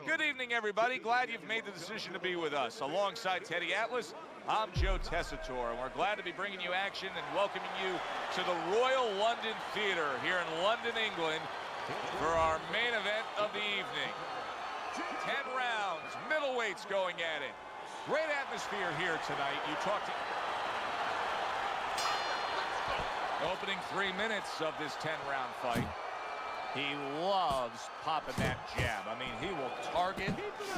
Good evening, everybody. Glad you've made the decision to be with us. Alongside Teddy Atlas, I'm Joe Tessitore, and we're glad to be bringing you action and welcoming you to the Royal London Theatre here in London, England, for our main event of the evening. 10 rounds, middleweights going at it. Great atmosphere here tonight. You talked to... Opening 3 minutes of this 10-round fight. He loves popping that jab. I mean, he will target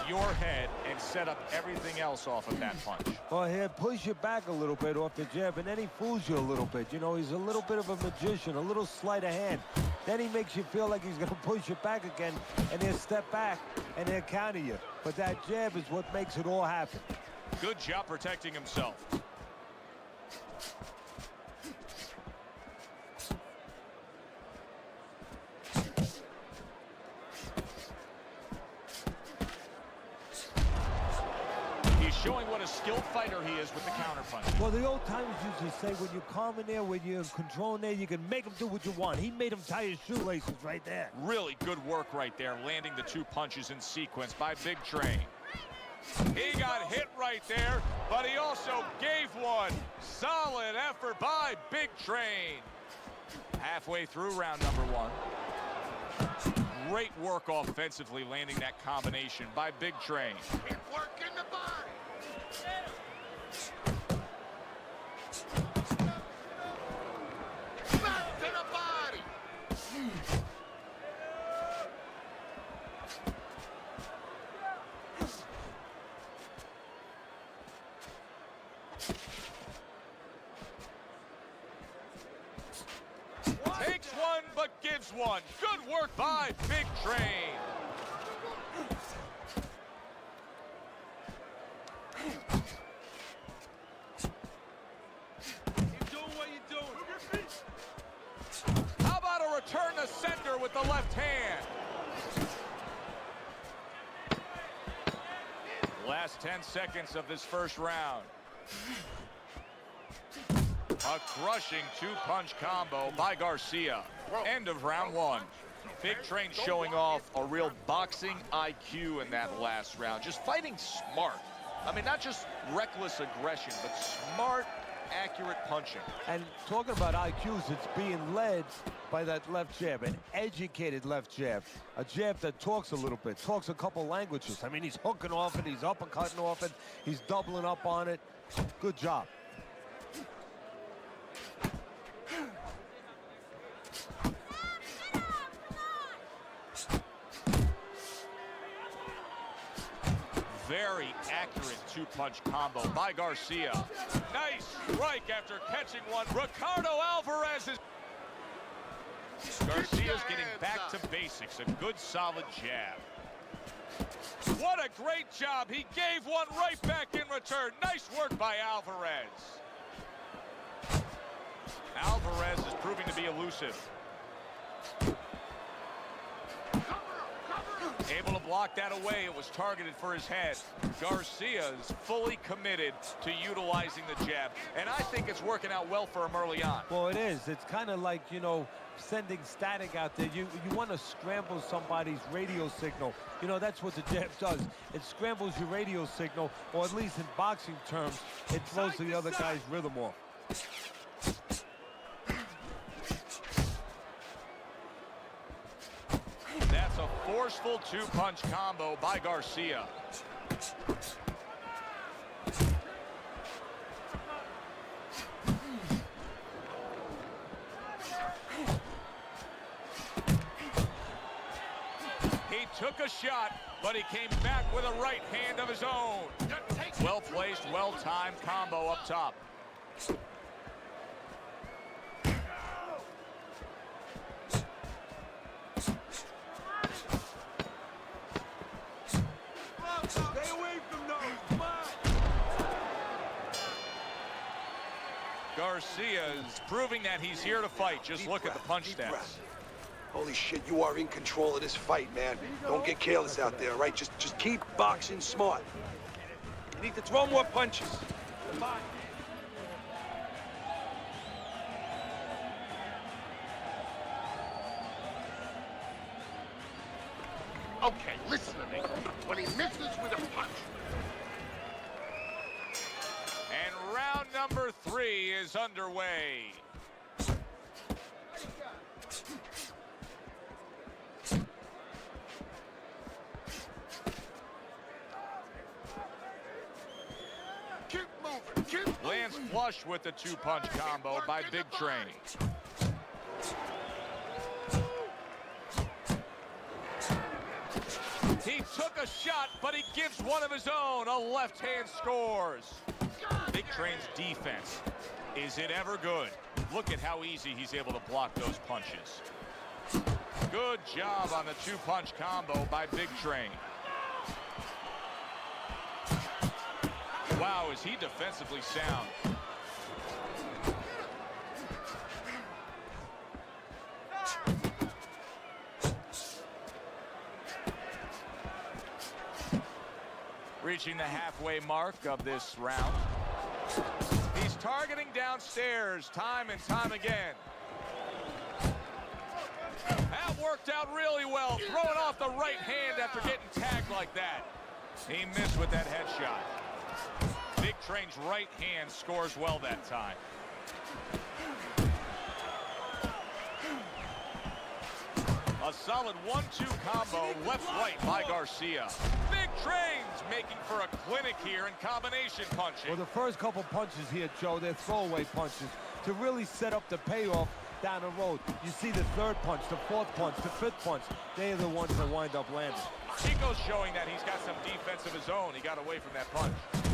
your head and set up everything else off of that punch. Well, he'll push you back a little bit off the jab, and then he fools you a little bit. You know, he's a little bit of a magician, a little sleight of hand. Then he makes you feel like he's going to push you back again, and he'll step back, and he'll counter you. But that jab is what makes it all happen. Good job protecting himself. Showing what a skilled fighter he is with the counterpunch. Well, the old timers used to say, when you're calm in there, when you're in control in there, you can make him do what you want. He made him tie his shoelaces right there. Really good work right there, landing the 2 punches in sequence by Big Train. He got hit right there, but he also gave one. Solid effort by Big Train. Halfway through round number 1. Great work offensively, landing that combination by Big Train. Keep working the body. Back to the body. Takes one, but gives one. Good work by Big Train. How about a return to center with the left hand? Last 10 seconds of this first round. A crushing 2-punch combo by Garcia. End of round 1. Big Train showing off a real boxing IQ in that last round. Just fighting smart. I mean, not just reckless aggression, but smart, accurate punching. And talking about IQs, it's being led by that left jab, an educated left jab. A jab that talks a little bit, talks a couple languages. I mean, he's hooking off it, he's uppercutting off it, he's doubling up on it. Good job. Very accurate 2-punch combo by Garcia. Nice strike after catching one. Ricardo Alvarez is... Garcia's getting back to basics. A good solid jab. What a great job. He gave one right back in return. Nice work by Alvarez. Alvarez is proving to be elusive. Able to block that away. It was targeted for his head. Garcia is fully committed to utilizing the jab, and I think it's working out well for him early on. Well, it is. It's kind of like, you know, sending static out there. You want to scramble somebody's radio signal. You know, that's what the jab does. It scrambles your radio signal, or at least in boxing terms, it throws the other guy's rhythm off. That's a forceful 2-punch combo by Garcia. He took a shot, but he came back with a right hand of his own. Well-placed, well-timed combo up top. Stay away from those. Come on. Garcia is proving that he's here to fight. Just look at the punch stats. Holy shit, you are in control of this fight, man. Don't get careless out there, right? Just keep boxing smart. You need to throw more punches. Come on. Okay, listen to me. When he misses with a punch, And round number 3 is underway. keep moving, keep moving. Lands flush with the 2-punch combo by Big Train. He took a shot, but he gives one of his own. A left hand scores. Big Train's defense. Is it ever good? Look at how easy he's able to block those punches. Good job on the 2-punch combo by Big Train. Wow, is he defensively sound. Reaching the halfway mark of this round. He's targeting downstairs time and time again. That worked out really well, throwing off the right hand after getting tagged like that. He missed with that headshot. Big Train's right hand scores well that time. A solid 1-2 combo left-right by Garcia. Big Train's making for a clinic here in combination punching. Well, the first couple punches here, Joe, they're throwaway punches to really set up the payoff down the road. You see the 3rd punch, the 4th punch, the 5th punch. They are the ones that wind up landing. Chico's showing that he's got some defense of his own. He got away from that punch.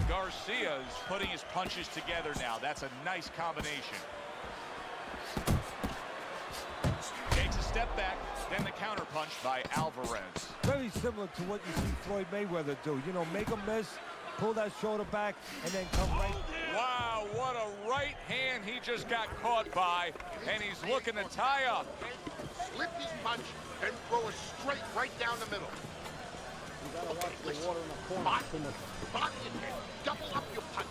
Garcia's putting his punches together now. That's a nice combination. Takes a step back, then the counter punch by Alvarez. Very similar to what you see Floyd Mayweather do. You know, make a miss, pull that shoulder back, and then come right. Wow, what a right hand he just got caught by, and he's looking to tie up. Slip his punch, then throw it straight right down the middle. Okay, listen. Box your head. Double up your punch.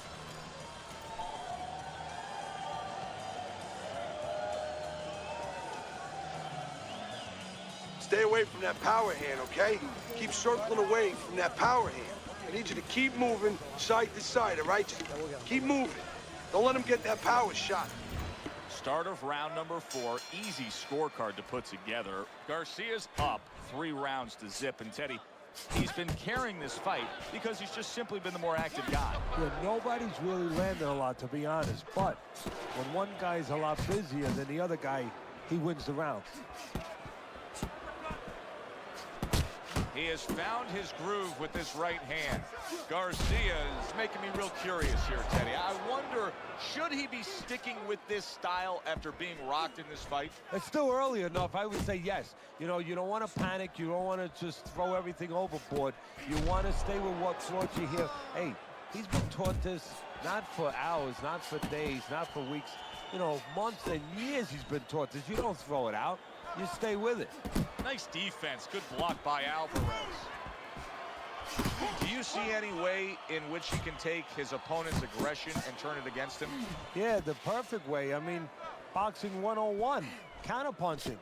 Stay away from that power hand, okay? Keep circling away from that power hand. I need you to keep moving side to side, all right? Just keep moving. Don't let him get that power shot. Start of round number 4. Easy scorecard to put together. Garcia's up 3 rounds to zip. And Teddy, he's been carrying this fight because he's just simply been the more active guy. Yeah, nobody's really landing a lot, to be honest. But when one guy's a lot busier than the other guy, he wins the round. He has found his groove with this right hand. Garcia is making me real curious here, Teddy. I wonder, should he be sticking with this style after being rocked in this fight? It's still early enough. I would say yes. You know, you don't want to panic. You don't want to just throw everything overboard. You want to stay with what brought you here. Hey, he's been taught this not for hours, not for days, not for weeks. You know, months and years he's been taught this. You don't throw it out. You stay with it. Nice defense. Good block by Alvarez. Do you see any way in which he can take his opponent's aggression and turn it against him? Yeah, the perfect way. I mean, boxing 101, counterpunching.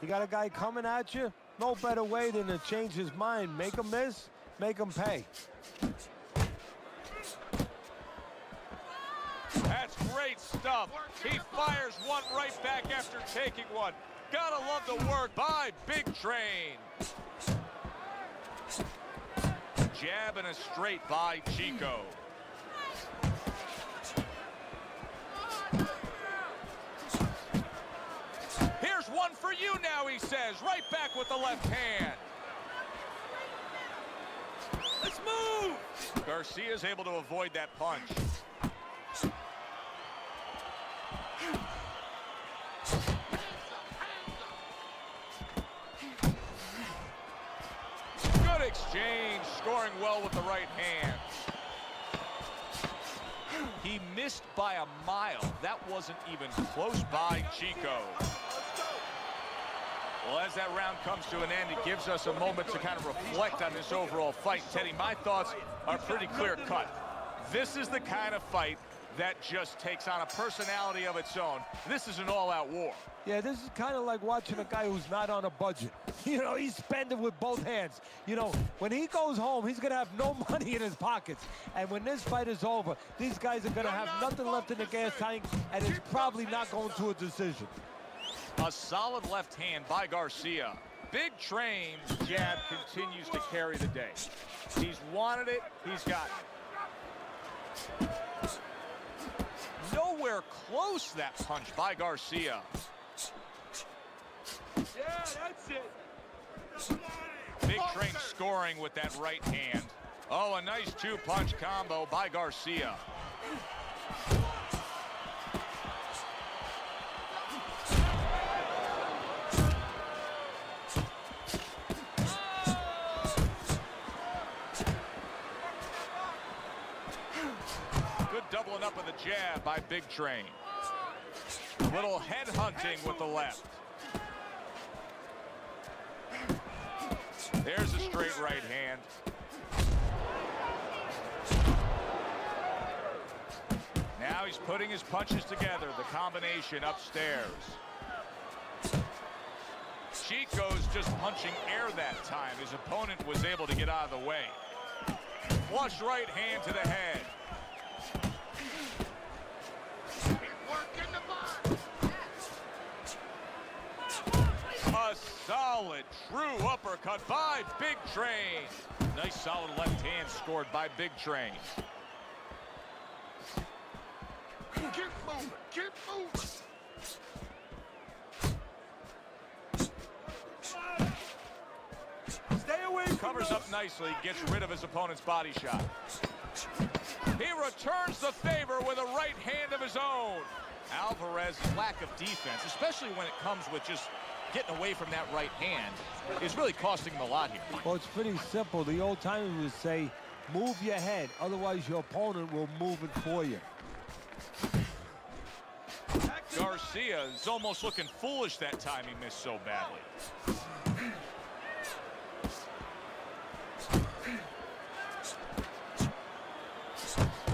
You got a guy coming at you, no better way than to change his mind. Make him miss, make him pay. That's great stuff. He fires one right back after taking one. Gotta love the work by Big Train. Jab and a straight by Chico. Here's one for you now, he says. Right back with the left hand. Let's move! Garcia's able to avoid that punch. Good exchange, scoring well with the right hand. He missed by a mile. That wasn't even close by Chico. Well, as that round comes to an end, it gives us a moment to kind of reflect on this overall fight. Teddy, my thoughts are pretty clear-cut. This is the kind of fight that just takes on a personality of its own. This is an all-out war. Yeah, this is kind of like watching a guy who's not on a budget. You know, he's spending with both hands. You know, when he goes home, he's going to have no money in his pockets. And when this fight is over, these guys are going to have nothing left in the gas tank, and it's probably not going to a decision. A solid left hand by Garcia. Big Train's jab continues to carry the day. He's wanted it, he's gotten it. Nowhere close, that punch by Garcia. Yeah, that's it. Big Train scoring with that right hand. Oh, a nice two-punch combo by Garcia. Good doubling up of the jab by Big Train. A little head hunting with the left. There's a straight right hand. Now he's putting his punches together, the combination upstairs. Chico's just punching air that time. His opponent was able to get out of the way. Flush right hand to the head. A solid, true uppercut by Big Train. Nice solid left hand scored by Big Train. Keep moving, keep moving. Stay away from Covers up nicely, gets rid of his opponent's body shot. He returns the favor with a right hand of his own. Alvarez's lack of defense, especially when it comes with just getting away from that right hand, is really costing him a lot here. Well, it's pretty simple. The old timers would say, move your head, otherwise your opponent will move it for you. Garcia is almost looking foolish that time he missed so badly.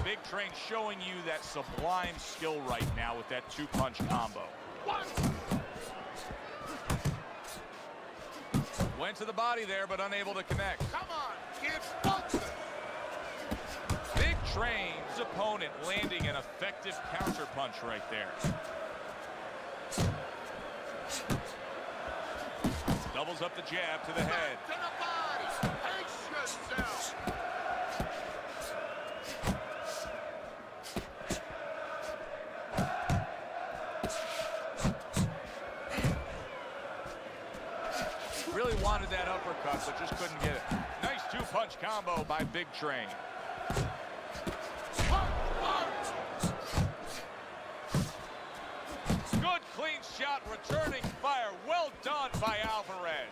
Big Train showing you that sublime skill right now with that two-punch combo. Went to the body there, but unable to connect. Come on, keep boxing. Big Train's opponent landing an effective counterpunch right there. Doubles up the jab to the head. To the body. Pace yourself. Really wanted that uppercut, but just couldn't get it. Nice two-punch combo by Big Train. Good clean shot, returning fire. Well done by Alvarez.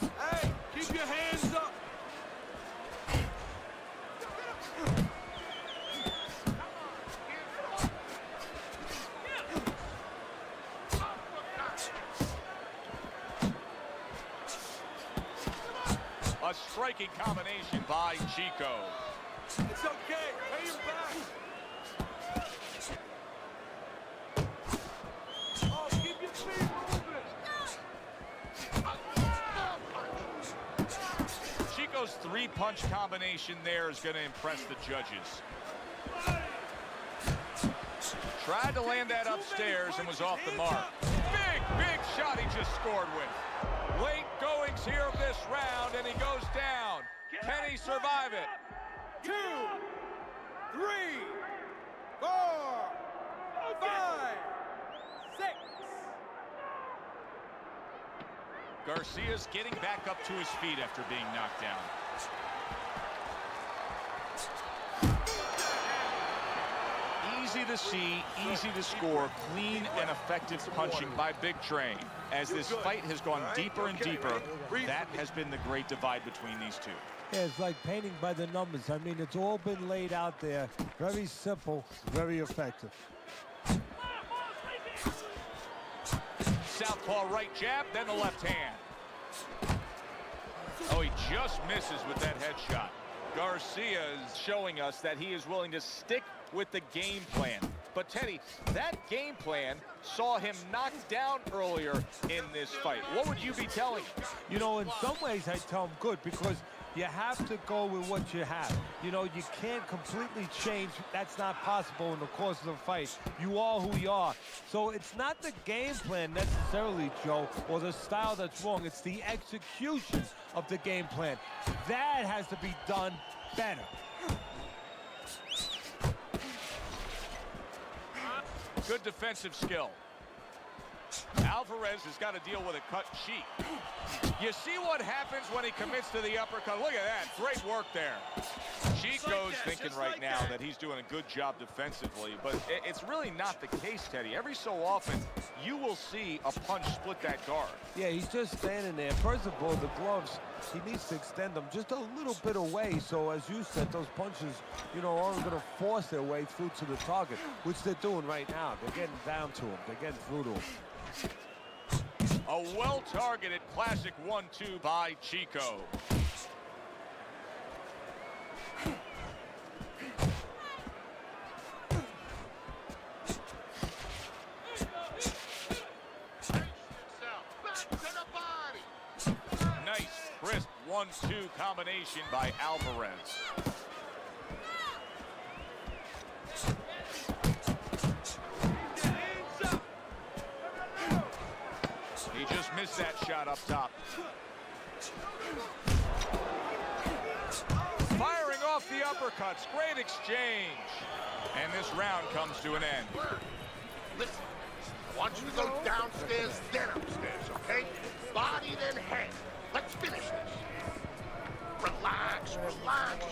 Hey, keep your hands up. A striking combination by Chico. It's okay. Pay him back. Oh, keep your feet moving. Chico's three-punch combination there is going to impress the judges. Tried to land that upstairs and was off the mark. Big shot he just scored with. Late goings here of this round, and he goes down. Can he survive it? 2, 3, 4, 5, 6. Garcia's getting back up to his feet after being knocked down. Easy to see, easy to score, clean and effective punching by Big Train. As this fight has gone deeper and deeper, that has been the great divide between these two. Yeah, it's like painting by the numbers. I mean, it's all been laid out there. Very simple, very effective. Southpaw right jab, then the left hand. Oh, he just misses with that headshot. Garcia is showing us that he is willing to stick with the game plan. But Teddy, that game plan saw him knocked down earlier in this fight. What would you be telling him? You know, in some ways I tell him good, because you have to go with what you have. You know, you can't completely change. That's not possible in the course of the fight. You are who you are. So it's not the game plan necessarily, Joe, or the style that's wrong. It's the execution of the game plan. That has to be done better. Good defensive skill. Alvarez has got to deal with a cut cheek. You see what happens when he commits to the uppercut. Look at that. Great work there. Chico's thinking right now that he's doing a good job defensively, but it's really not the case, Teddy. Every so often, you will see a punch split that guard. Yeah, he's just standing there. First of all, the gloves, he needs to extend them just a little bit away. So, as you said, those punches, you know, aren't going to force their way through to the target, which they're doing right now. They're getting down to him. They're getting through to him. A well-targeted classic 1-2 by Chico. Nice, crisp 1-2 combination by Alvarez. He just missed that shot up top. Firing off the uppercuts. Great exchange. And this round comes to an end. Listen, I want you to go downstairs, then upstairs, okay? Body, then head. Let's finish this. Relax, relax.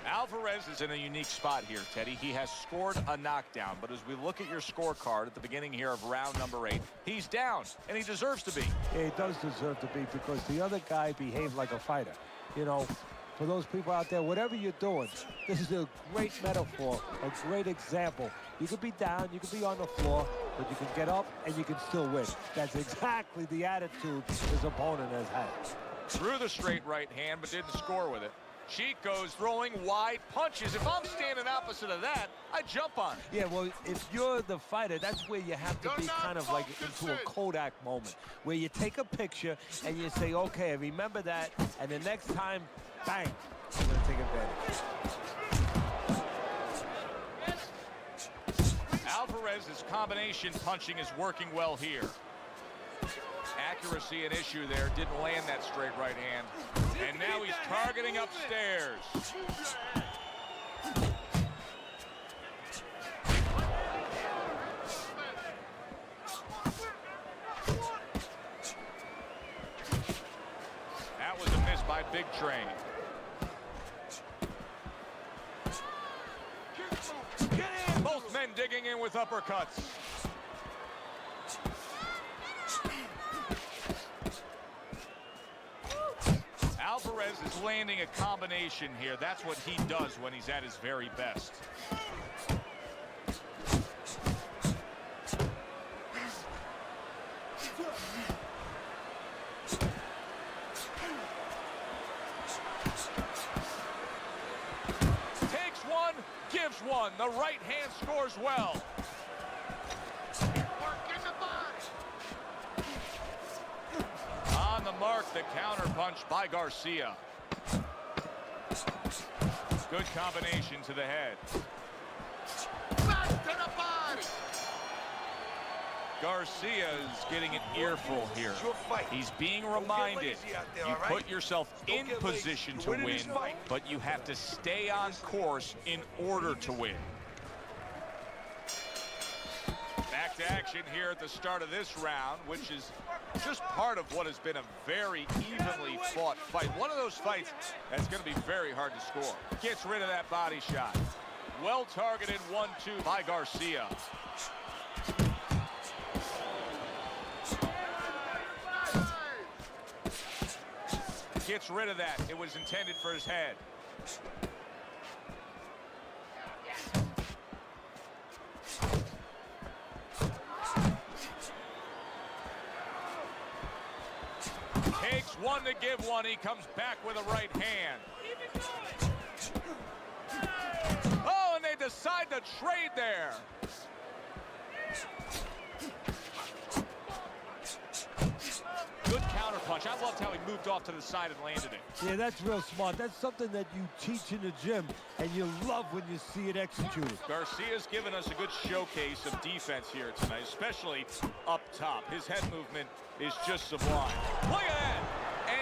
Alvarez is in a unique spot here, Teddy. He has scored a knockdown, but as we look at your scorecard at the beginning here of round number 8, he's down, and he deserves to be. Yeah, he does deserve to be, because the other guy behaved like a fighter. You know, for those people out there, whatever you're doing, this is a great metaphor, a great example. You could be down, you could be on the floor, but you can get up and you can still win. That's exactly the attitude his opponent has had. Threw the straight right hand, but didn't score with it. Chico's throwing wide punches. If I'm standing opposite of that, I jump on it. Yeah, well, if you're the fighter, that's where you have to be kind of like into a Kodak moment, where you take a picture and you say, okay, I remember that, and the next time, bang, I'm going to take advantage. Alvarez's combination punching is working well here. Accuracy an issue there. Didn't land that straight right hand. And now he's targeting upstairs. That was a miss by Big Train. Both men digging in with uppercuts. Alvarez is landing a combination here. That's what he does when he's at his very best. Takes one, gives one. The right hand scores well. On the mark, the counter punch by Garcia. Good combination to the head. Back to the body. Garcia is getting an earful here. He's being reminded, you put yourself in position to win, but you have to stay on course in order to win. Back to action here at the start of this round, which is just part of what has been a very evenly fought fight. One of those fights that's going to be very hard to score. Gets rid of that body shot. Well-targeted 1-2 by Garcia. Gets rid of that. It was intended for his head. Takes one to give one. He comes back with a right hand. Oh, and they decide to trade there. Good counter punch. I loved how he moved off to the side and landed it. Yeah, that's real smart. That's something that you teach in the gym, and you love when you see it executed. Garcia's given us a good showcase of defense here tonight, especially up top. His head movement is just sublime. Look at that!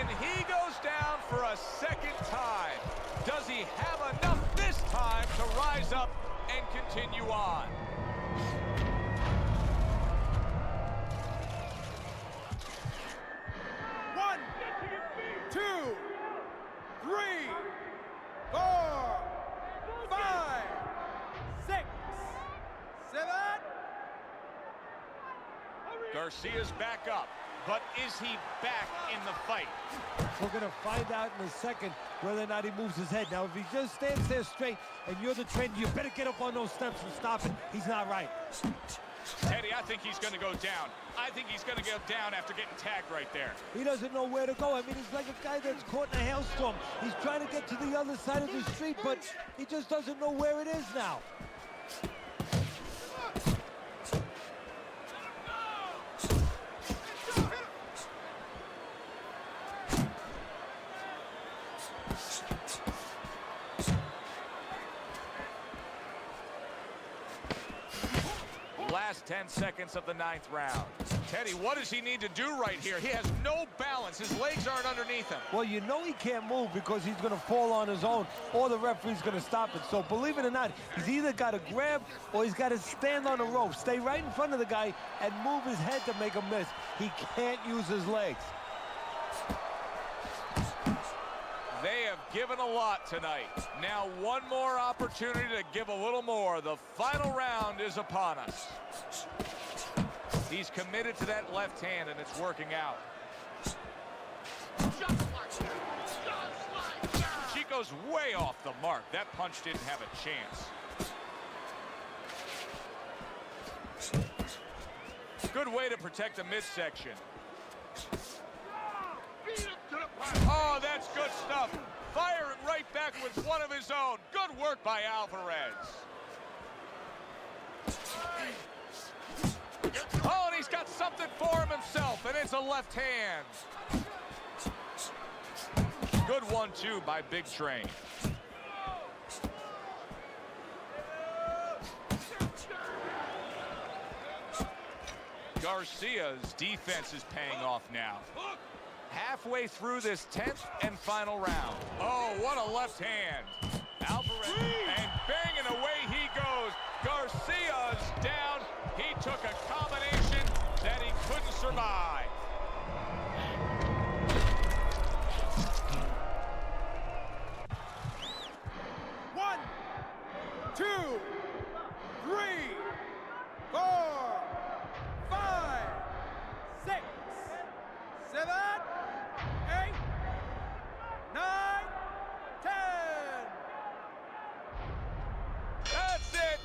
And he goes down for a second time. Does he have enough this time to rise up and continue on? One, 2, 3, 4, 5, 6, 7. Garcia's back up, but is he back in the fight? We're going to find out in a second whether or not he moves his head. Now, if he just stands there straight and you're the trainer, you better get up on those steps and stop it. He's not right. Teddy, I think he's going to go down. I think he's going to go down after getting tagged right there. He doesn't know where to go. I mean, he's like a guy that's caught in a hailstorm. He's trying to get to the other side of the street, but he just doesn't know where it is now. Last 10 seconds of the 9th round. Teddy, what does he need to do right here? He has no balance. His legs aren't underneath him. Well, you know he can't move because he's going to fall on his own, or the referee's going to stop it. So believe it or not, he's either got to grab or he's got to stand on the rope, stay right in front of the guy, and move his head to make a miss. He can't use his legs. They have given a lot tonight. Now one more opportunity to give a little more. The final round is upon us. He's committed to that left hand, and it's working out. Just like that. Just like that. Chico's way off the mark. That punch didn't have a chance. Good way to protect the midsection. Beat him to the punch. Oh, that's good stuff. Firing right back with one of his own. Good work by Alvarez. Oh, and he's got something for him himself, and it's a left hand. Good 1-2 by Big Train. Garcia's defense is paying off now. Halfway through this 10th and final round. Oh, what a left hand. Alvarez, and banging away he goes. Garcia's down. He took a combination that he couldn't survive. One, 2, 3, 4, 5, 6, 7, 8, 9, 10. That's it.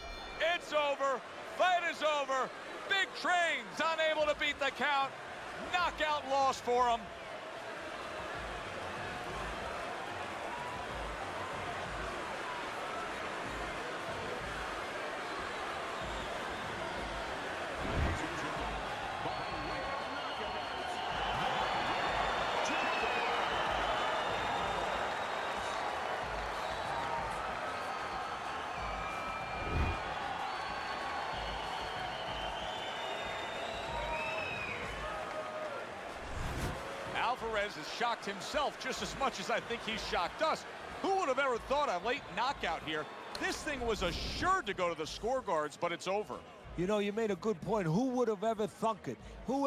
It's over. Fight is over. Big Train's unable to beat the count. Knockout loss for him. Alvarez has shocked himself just as much as I think he's shocked us. Who would have ever thought a late knockout here? This thing was assured to go to the scorecards, but it's over. You know, you made a good point. Who would have ever thunk it? Who